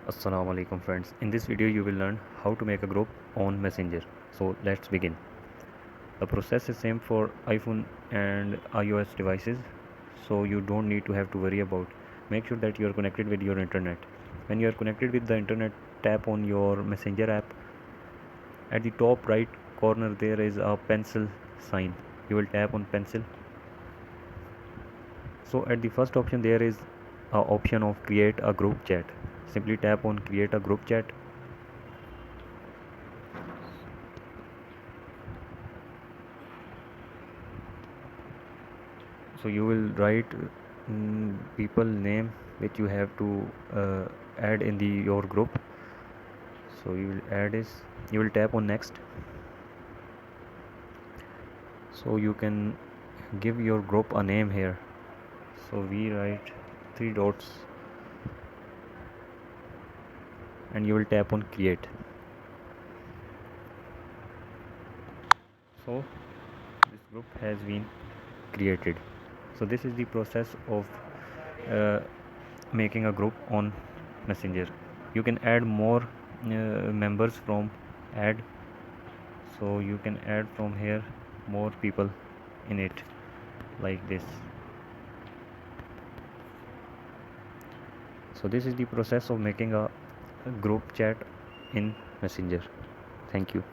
Assalamu alaikum friends. In this video you will learn how to make a group on Messenger. So let's begin. The process is same for iPhone and iOS devices, so you don't need to have to worry about. Make sure that you are connected with your internet. When you are connected with the internet, tap on your Messenger app. At the top right corner there is a pencil sign. You will tap on pencil. So at the first option there is a option of create a group chat. Simply tap on create a group chat. So you will write people name which you have to add in the your group. So you will add is, you will tap on next. So you can give your group a name here. So we write three dots and you will tap on create. So this group has been created. So this is the process of uh, making a group on Messenger. You can add more members from add. So you can add from here more people in it, like this. So this is the process of making a group chat in Messenger. Thank you.